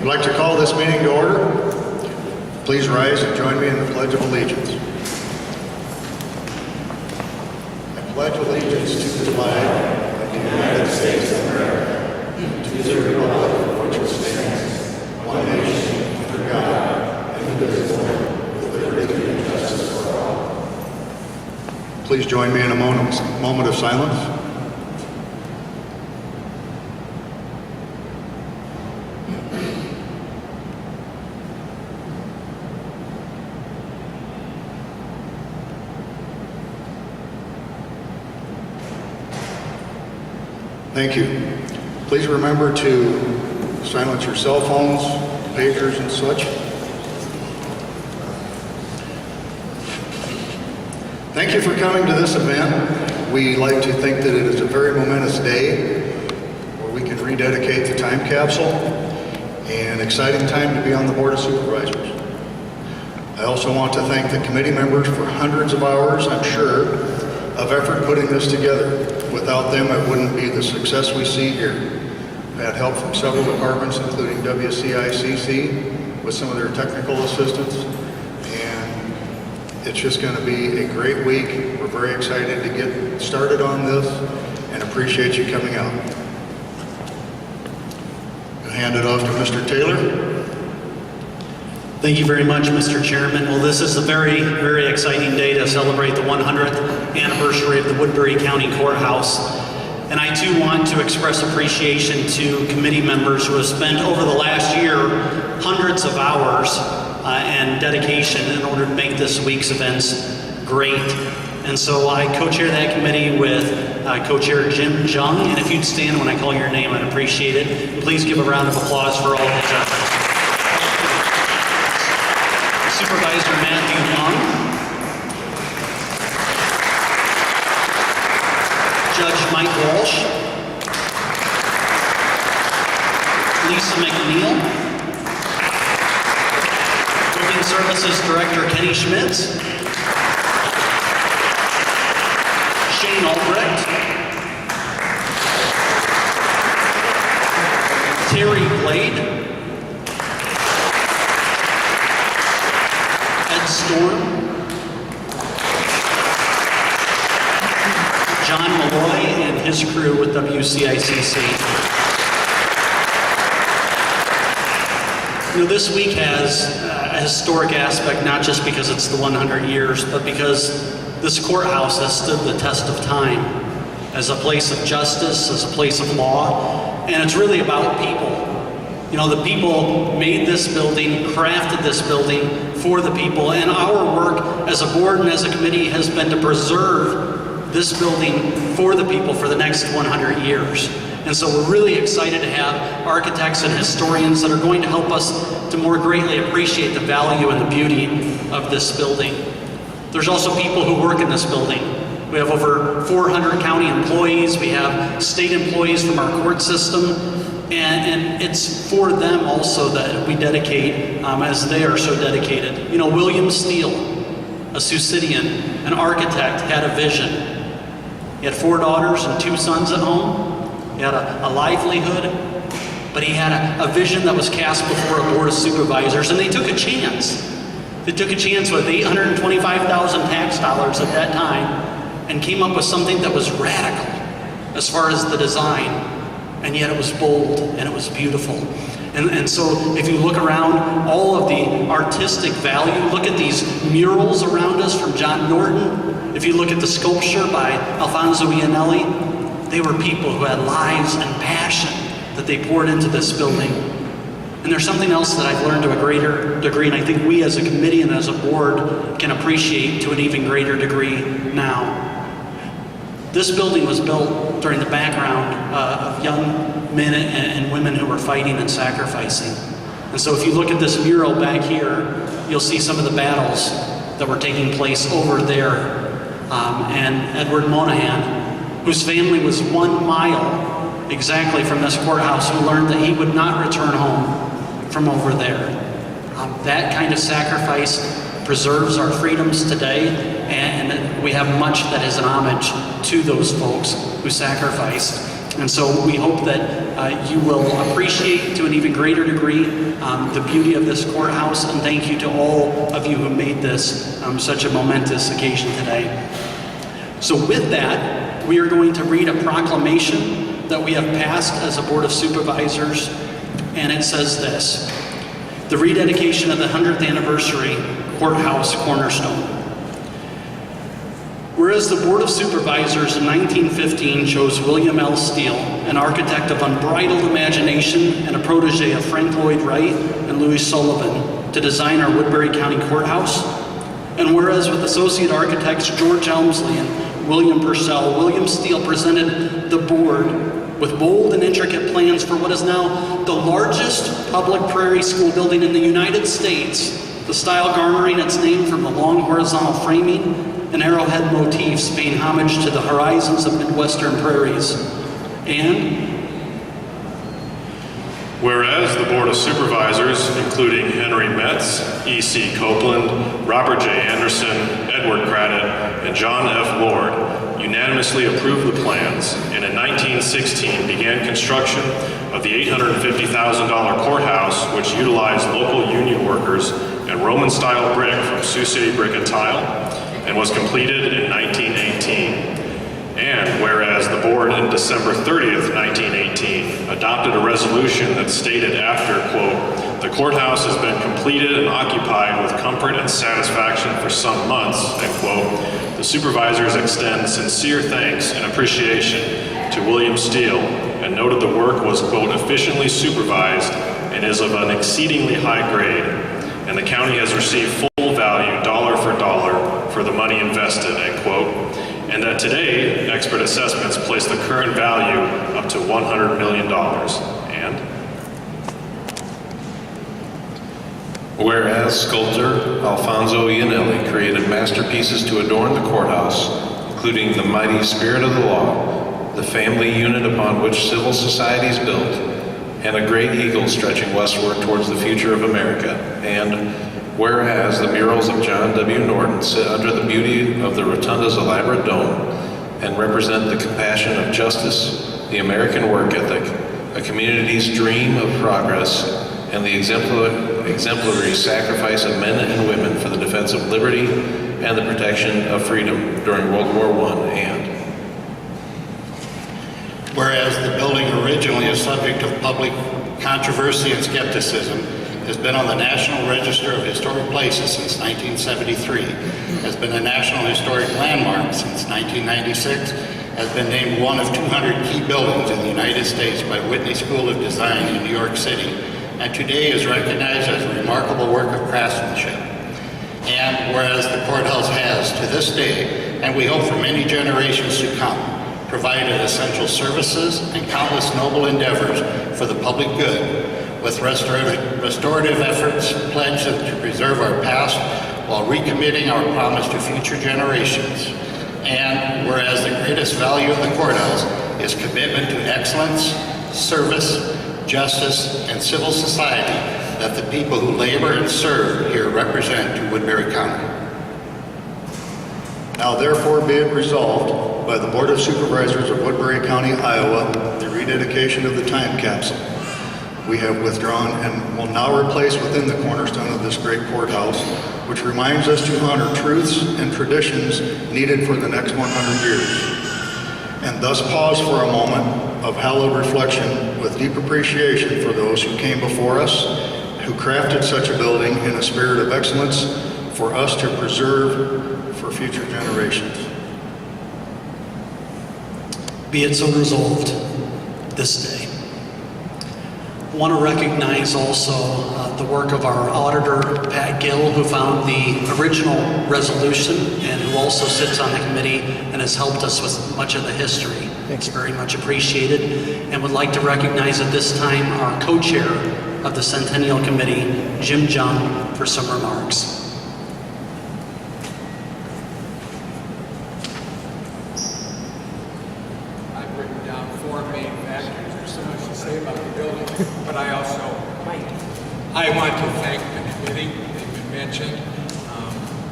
like to call this meeting to order. Please rise and join me in the Pledge of Allegiance. I pledge allegiance to the flag of the United States of America, to the republic for which it stands, one nation, under God, indivisible, with liberty and justice for all. Please join me in a moment of silence. Thank you. Please remember to silence your cell phones, pagers, and such. Thank you for coming to this event. We like to think that it is a very momentous day where we can rededicate the time capsule, and exciting time to be on the Board of Supervisors. I also want to thank the committee members for hundreds of hours, I'm sure, of effort putting this together. Without them, it wouldn't be the success we see here. I've had help from several departments, including WCICC, with some of their technical assistance, and it's just going to be a great week. We're very excited to get started on this and appreciate you coming out. I'll hand it off to Mr. Taylor. Thank you very much, Mr. Chairman. Well, this is a very, very exciting day to celebrate the 100th anniversary of the Woodbury County Courthouse. And I too want to express appreciation to committee members who have spent over the last year hundreds of hours and dedication in order to make this week's events great. And so I co-chair that committee with co-chair Jim Jung. And if you'd stand when I call your name, I'd appreciate it. And please give a round of applause for all his efforts. Supervisor Matthew Young, Judge Mike Walsh, Lisa McNeil, Building Services Director Kenny Schmitz, Shane Albrecht, Terry Blade, Storm, John Malloy and his crew with WCICC. You know, this week has a historic aspect, not just because it's the 100 years, but because this courthouse has stood the test of time as a place of justice, as a place of law, and it's really about people. You know, the people made this building, crafted this building for the people, and our work as a board and as a committee has been to preserve this building for the people for the next 100 years. And so we're really excited to have architects and historians that are going to help us to more greatly appreciate the value and the beauty of this building. There's also people who work in this building. We have over 400 county employees. We have state employees from our court system. And it's for them also that we dedicate as they are so dedicated. You know, William Steele, a Sioux-Citian, an architect, had a vision. He had 4 daughters and 2 sons at home. He had a livelihood, but he had a vision that was cast before a board of supervisors, and they took a chance. They took a chance with $825,000 tax dollars at that time and came up with something that was radical as far as the design. And yet it was bold and it was beautiful. And so if you look around, all of the artistic value, look at these murals around us from John Norton. If you look at the sculpture by Alfonso Iannelli, they were people who had lives and passion that they poured into this building. And there's something else that I've learned to a greater degree, and I think we as a committee and as a board can appreciate to an even greater degree now. This building was built during the background of young men and women who were fighting and sacrificing. And so if you look at this mural back here, you'll see some of the battles that were taking place over there. And Edward Monahan, whose family was 1 mile exactly from this courthouse, who learned that he would not return home from over there. That kind of sacrifice preserves our freedoms today, and we have much that is an homage to those folks who sacrificed. And so we hope that you will appreciate to an even greater degree the beauty of this courthouse, and thank you to all of you who made this such a momentous occasion today. So with that, we are going to read a proclamation that we have passed as a Board of Supervisors, and it says this: the rededication of the 100th anniversary courthouse cornerstone. Whereas the Board of Supervisors in 1915 chose William L. Steele, an architect of unbridled imagination and a protege of Frank Lloyd Wright and Louis Sullivan, to design our Woodbury County Courthouse, and whereas with associate architects George Elmsley and William Purcell, William Steele presented the board with bold and intricate plans for what is now the largest public prairie school building in the United States, the style garnering its name from the long horizontal framing and arrowhead motifs paying homage to the horizons of Midwestern prairies. And whereas the Board of Supervisors, including Henry Metz, E.C. Copeland, Robert J. Anderson, Edward Craddock, and John F. Lord, unanimously approved the plans and in 1916 began construction of the $850,000 courthouse, which utilized local union workers and Roman-style brick from Sioux City Brick and Tile, and was completed in 1918. And whereas the board in December 30th, 1918, adopted a resolution that stated after, quote, the courthouse has been completed and occupied with comfort and satisfaction for some months, end quote, the supervisors extend sincere thanks and appreciation to William Steele and noted the work was, quote, efficiently supervised and is of an exceedingly high grade, and the county has received full value, dollar for dollar, for the money invested, end quote, and that today, expert assessments place the current value up to $100 million. And whereas sculptor Alfonso Iannelli created masterpieces to adorn the courthouse, including the mighty Spirit of the Law, the family unit upon which civil society is built, and a great eagle stretching westward towards the future of America. And whereas the murals of John W. Norton sit under the beauty of the rotunda's elaborate dome and represent the compassion of justice, the American work ethic, a community's dream of progress, and the exemplary sacrifice of men and women for the defense of liberty and the protection of freedom during World War I. And whereas the building, originally a subject of public controversy and skepticism, has been on the National Register of Historic Places since 1973, has been a National Historic Landmark since 1996, has been named one of 200 key buildings in the United States by Whitney School of Design in New York City, and today is recognized as a remarkable work of craftsmanship. And whereas the courthouse has, to this day, and we hope for many generations to come, provided essential services and countless noble endeavors for the public good, with restorative efforts pledged to preserve our past while recommitting our promise to future generations. And whereas the greatest value of the courthouse is commitment to excellence, service, justice, and civil society that the people who labor and serve here represent to Woodbury County. Now therefore be it resolved by the Board of Supervisors of Woodbury County, Iowa, the rededication of the time capsule we have withdrawn and will now replace within the cornerstone of this great courthouse, which reminds us to honor truths and traditions needed for the next 100 years. And thus pause for a moment of hallowed reflection with deep appreciation for those who came before us, who crafted such a building in a spirit of excellence for us to preserve for future generations. be it so resolved this day. I want to recognize also the work of our auditor, Pat Gill, who found the original resolution and who also sits on the committee and has helped us with much of the history. It's very much appreciated, and would like to recognize at this time our co-chair of the Centennial Committee, Jim Jung, for some remarks. I've written down four main factors. There's so much to say about the building, but I want to thank the committee. They've been mentioned.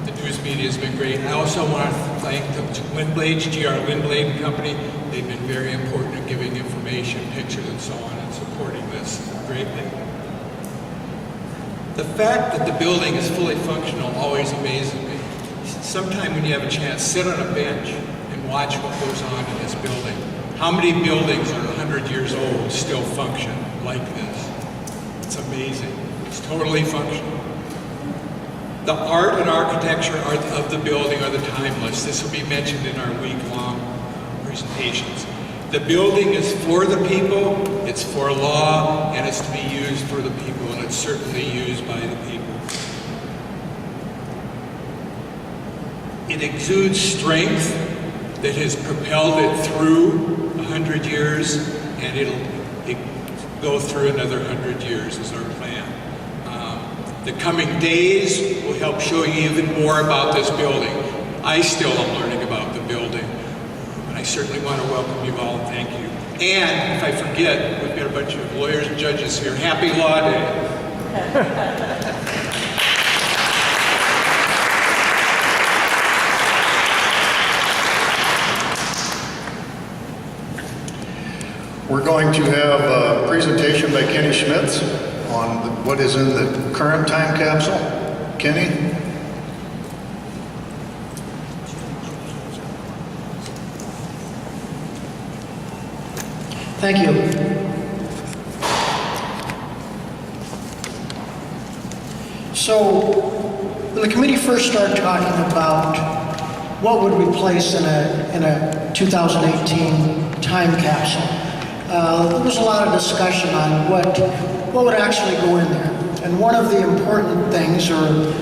The news media has been great. I also want to thank the Windblades, GR Windblade and Company. They've been very important in giving information, pictures and so on, and supporting this greatly. The fact that the building is fully functional always amazes me. Sometime when you have a chance, sit on a bench and watch what goes on in this building. How many buildings are 100 years old still function like this? It's amazing. It's totally functional. The art and architecture of the building are the timeless. This will be mentioned in our week-long presentations. The building is for the people, it's for law, and it's to be used for the people, and it's certainly used by the people. It exudes strength that has propelled it through 100 years, and it'll go through another 100 years is our plan. The coming days will help show you even more about this building. I still am learning about the building, and I certainly want to welcome you all and thank you. And if I forget, we've got a bunch of lawyers and judges here. Happy Law Day. We're going to have a presentation by Kenny Schmitz on what is in the current time capsule. Kenny? Thank you. So, when the committee first started talking about what would we place in a 2018 time capsule, there was a lot of discussion on what would actually go in there. And one of the important things, or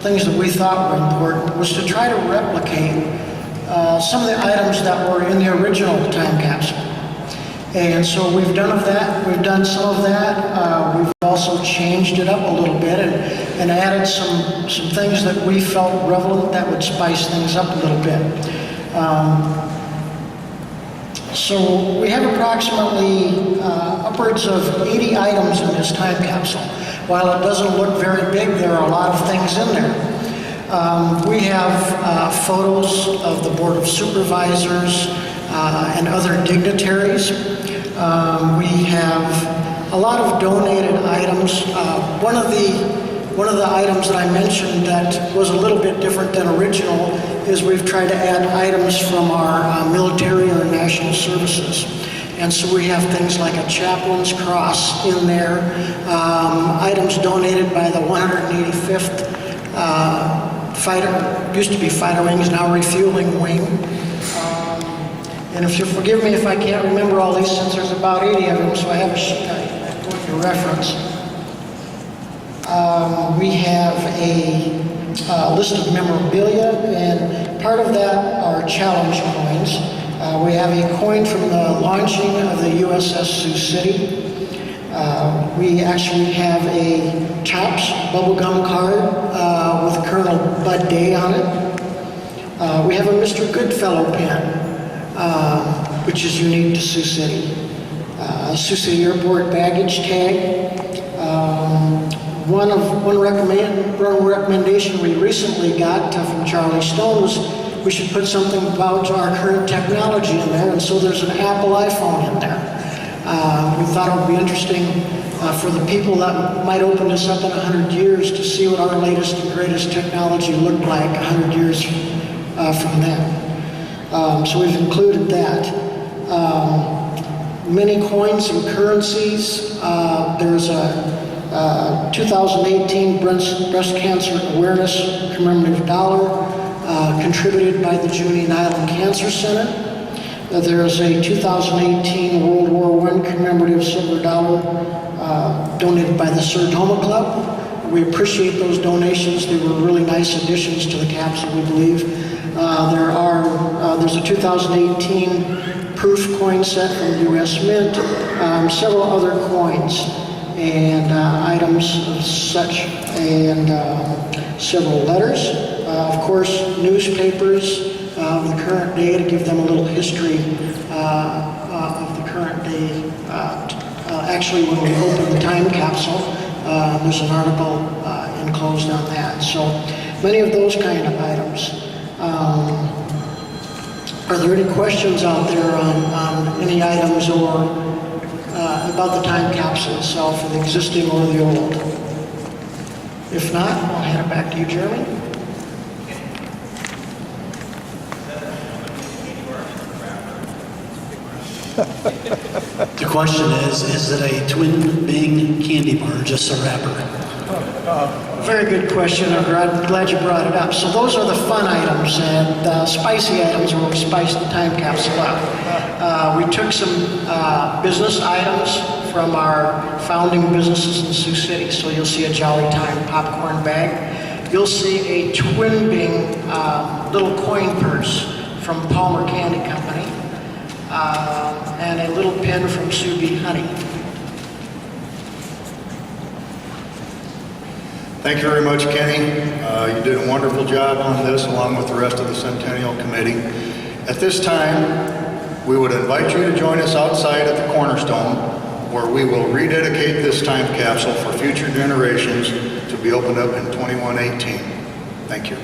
things that we thought were important, was to try to replicate some of the items that were in the original time capsule. And so we've done that. We've done some of that. We've also changed it up a little bit and added some things that we felt relevant that would spice things up a little bit. So we have approximately upwards of 80 items in this time capsule. While it doesn't look very big, there are a lot of things in there. We have photos of the Board of Supervisors and other dignitaries. We have a lot of donated items. One of the items that I mentioned that was a little bit different than original is we've tried to add items from our military or national services. And so we have things like a chaplain's cross in there, items donated by the 185th used to be fighter wings, now refueling wing. And if you'll forgive me if I can't remember all these, since there's about 80 of them, so I have a sheet I'm going to reference. We have a list of memorabilia, and part of that are challenge coins. We have a coin from the launching of the USS Sioux City. We actually have a Tops bubblegum card with Colonel Bud Day on it. We have a Mr. Goodfellow pen, which is unique to Sioux City. Sioux City Airport baggage tag. One recommendation we recently got from Charlie Stone was we should put something about our current technology in there, and so there's an Apple iPhone in there. We thought it would be interesting for the people that might open this up in 100 years to see what our latest and greatest technology looked like 100 years from then. So we've included that. Many coins and currencies. There's a 2018 breast cancer awareness commemorative dollar contributed by the Junean Island Cancer Center. There's a 2018 World War I commemorative silver dollar donated by the Serdoma Club. We appreciate those donations. They were really nice additions to the capsule, we believe. There's a 2018 proof coin set from the U.S. Mint, several other coins and items of such, and several letters. Of course, newspapers of the current day to give them a little history of the current day. Actually, when we open the time capsule, there's an article enclosed on that. So many of those kind of items. Are there any questions out there on any items or about the time capsule itself, the existing or the old? If not, I'll hand it back to you, Jeremy. The question is it a twin Bing candy bar or just a wrapper? Very good question. I'm glad you brought it up. So those are the fun items, and spicy items where we spice the time capsule up. We took some business items from our founding businesses in Sioux City. So you'll see a Jolly Time popcorn bag. You'll see a twin Bing little coin purse from Palmer Candy Company, and a little pin from Sue Bee Honey. Thank you very much, Kenny. You did a wonderful job on this, along with the rest of the Centennial Committee. At this time, we would invite you to join us outside at the Cornerstone, where we will rededicate this time capsule for future generations to be opened up in 2118. Thank you.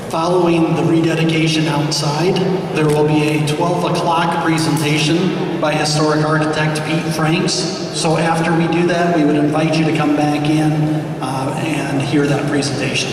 Following the rededication outside, there will be a 12 o'clock presentation by historic architect Pete Franks. So after we do that, we would invite you to come back in and hear that presentation.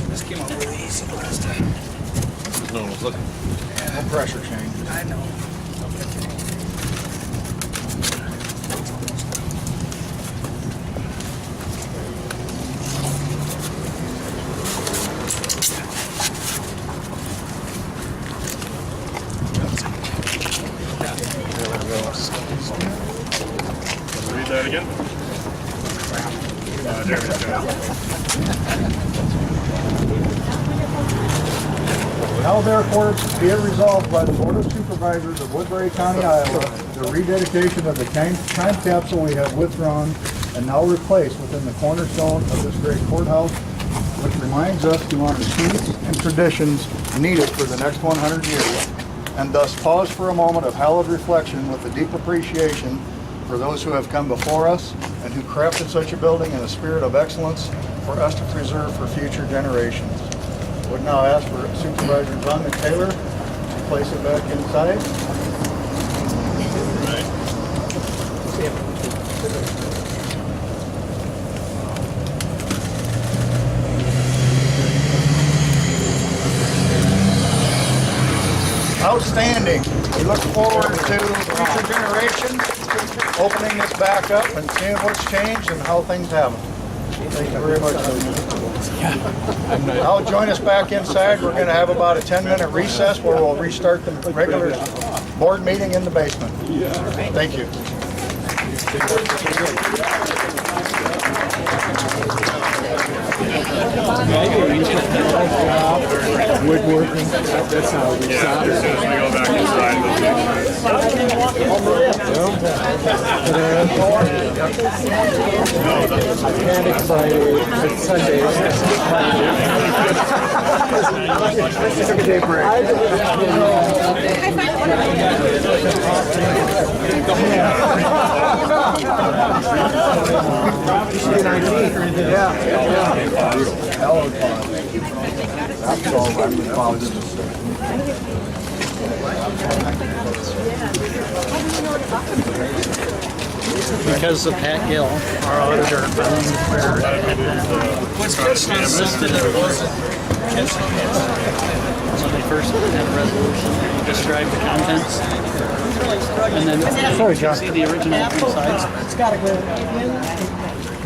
This came out really easy last time. No one was looking. No pressure change. I know. Read that again. Jeremy's got it. Now therefore be it resolved by the Board of Supervisors of Woodbury County, Iowa, the rededication of the time capsule we have withdrawn and now replaced within the cornerstone of this great courthouse, which reminds us to honor truths and traditions needed for the next 100 years, and thus pause for a moment of hallowed reflection with a deep appreciation for those who have come before us and who crafted such a building in a spirit of excellence for us to preserve for future generations. Would now ask for Supervisor John Taylor to place it back inside. Outstanding. We look forward to future generations opening this back up and seeing what's changed and how things happen. Thank you very much. Now join us back inside. We're going to have about a 10-minute recess where we'll restart the regular board meeting in the basement. Thank you. woodworking. That's how we start. As soon as we go back inside, Panic Friday, Sundays. Took a day break. Because of Pat Gill, our auditor, found where it had been consistent it wasn't. When they first had a resolution, described the contents. And then Sorry, you John. see the original sides. It's gotta go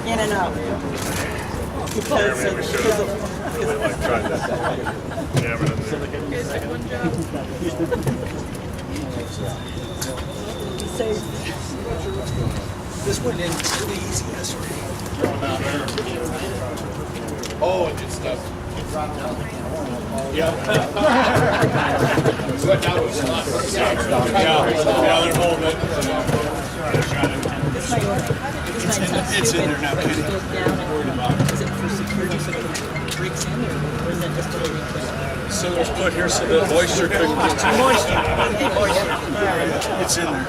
in and out. Because This went in really easy yesterday. Oh, and good stuff. It's in there now, Kenny. is it for security so it breaks in or is it just a little? So it was put here so the moisture couldn't get too moisture. It's in there.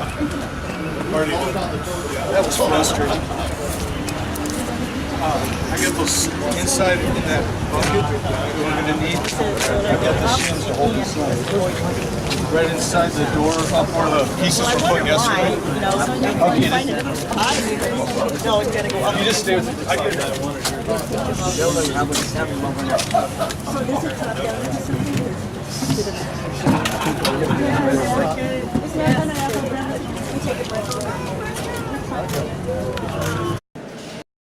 That was frustrating. I got those inside in that bucket we're gonna need. I got the shims to hold this right inside the door up where the pieces were put yesterday. No, it's gotta go up. You just stay with it. I get that one. Isn't that gonna happen?